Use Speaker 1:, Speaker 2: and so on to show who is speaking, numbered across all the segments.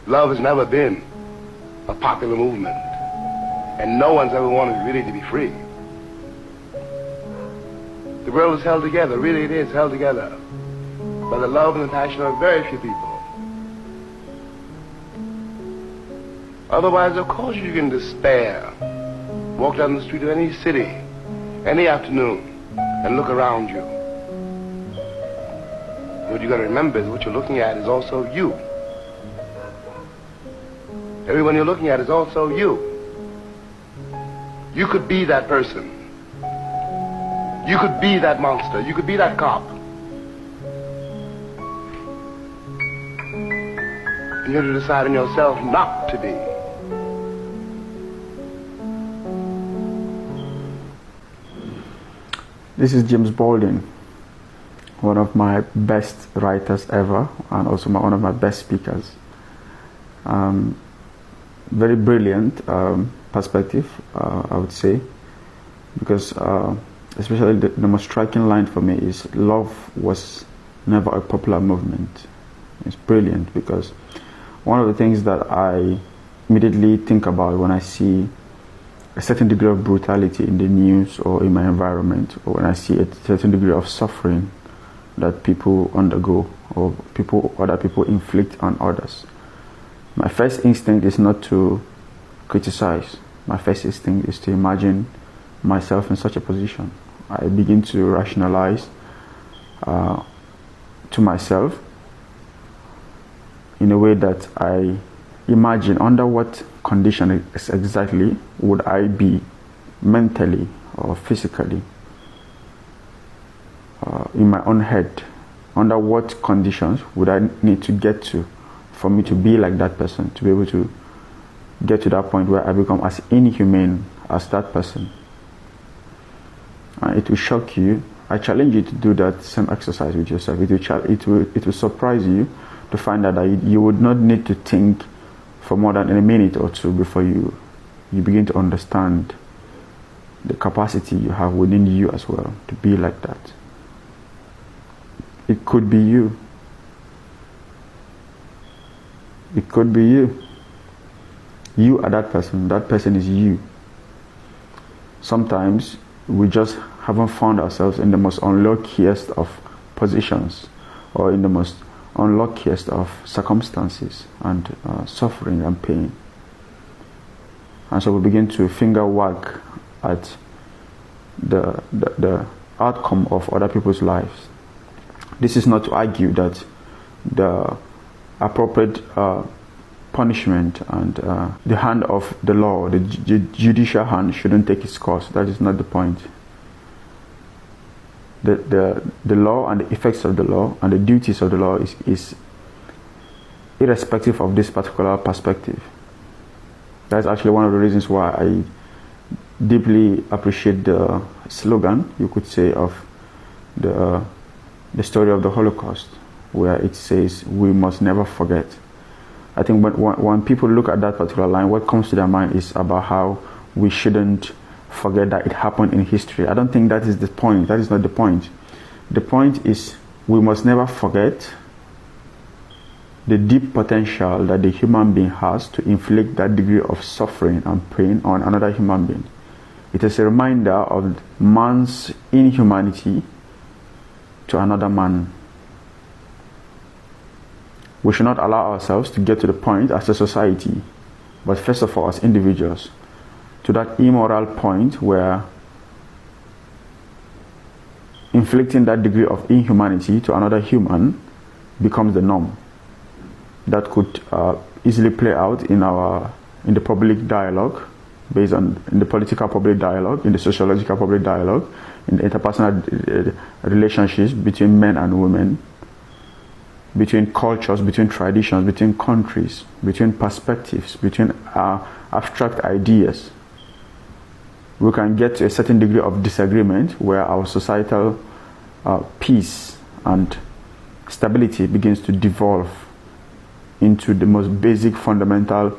Speaker 1: Love has never been a popular movement, and no one's ever wanted really to be free. The world is held together, really it is held together, by the love and the passion of very few people. Otherwise, of course, you can despair. Walk down the street of any city, any afternoon, and look around you. What you got to remember is what you're looking at is also you. Everyone you're looking at is also you. You could be that person. You could be that monster. You could be that cop. And you have to decide in yourself not to be.
Speaker 2: This is James Baldwin, one of my best writers ever, and also one of my best speakers. Very brilliant perspective, I would say, because especially the most striking line for me is love was never a popular movement. It's brilliant because one of the things that I immediately think about when I see a certain degree of brutality in the news or in my environment, or when I see a certain degree of suffering that people undergo or other people inflict on others, my first instinct is not to criticize. My first instinct is to imagine myself in such a position. I begin to rationalize to myself in a way that I imagine under what condition exactly would I be mentally or physically in my own head. Under what conditions would I need to get to for me to be like that person, to be able to get to that point where I become as inhumane as that person. It will shock you. I challenge you to do that same exercise with yourself. It will surprise you to find out that you would not need to think for more than a minute or two before you begin to understand the capacity you have within you as well to be like that. It could be you. It could be you. You are that person. That person is you. Sometimes we just haven't found ourselves in the most unluckiest of positions, or in the most unluckiest of circumstances and suffering and pain. And so we begin to finger wag at the outcome of other people's lives. This is not to argue that the appropriate punishment and the hand of the law, the judicial hand, shouldn't take its course. That is not the point. The law and the effects of the law and the duties of the law is irrespective of this particular perspective. That's actually one of the reasons why I deeply appreciate the slogan, you could say, of the story of the Holocaust, where it says, "We must never forget." I think when people look at that particular line, what comes to their mind is about how we shouldn't forget that it happened in history. I don't think that is the point. That is not the point. The point is we must never forget the deep potential that the human being has to inflict that degree of suffering and pain on another human being. It is a reminder of man's inhumanity to another man. We should not allow ourselves to get to the point as a society, but first of all as individuals, to that immoral point where inflicting that degree of inhumanity to another human becomes the norm. That could easily play out in the public dialogue, based on in the political public dialogue, in the sociological public dialogue, in the interpersonal relationships between men and women, between cultures, between traditions, between countries, between perspectives, between abstract ideas. We can get to a certain degree of disagreement where our societal peace and stability begins to devolve into the most basic fundamental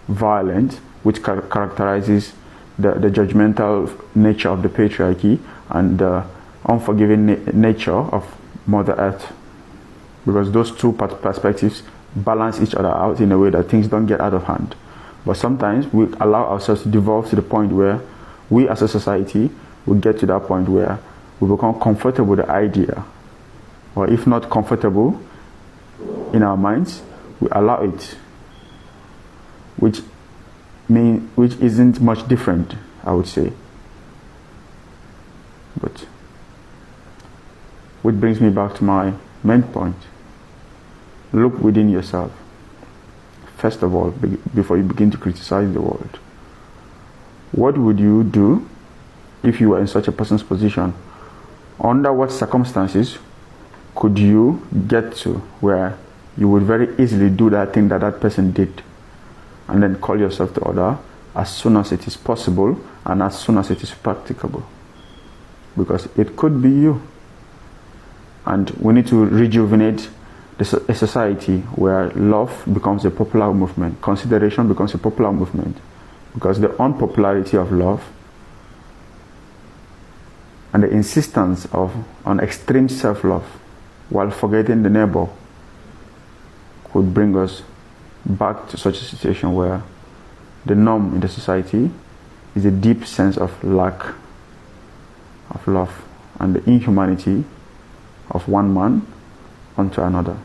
Speaker 2: violence, which characterizes the judgmental nature of the patriarchy and the unforgiving nature of Mother Earth. Because those two perspectives balance each other out in a way that things don't get out of hand. But sometimes we allow ourselves to devolve to the point where we as a society will get to that point where we become comfortable with the idea, or if not comfortable in our minds, we allow it, which isn't much different, I would say. But which brings me back to my main point. Look within yourself, first of all, before you begin to criticize the world. What would you do if you were in such a person's position? Under what circumstances could you get to where you would very easily do that thing that that person did, and then call yourself to order as soon as it is possible and as soon as it is practicable? Because it could be you. And we need to rejuvenate a society where love becomes a popular movement, consideration becomes a popular movement, because the unpopularity of love and the insistence on extreme self-love while forgetting the neighbor could bring us back to such a situation where the norm in the society is a deep sense of lack of love and the inhumanity of one man unto another.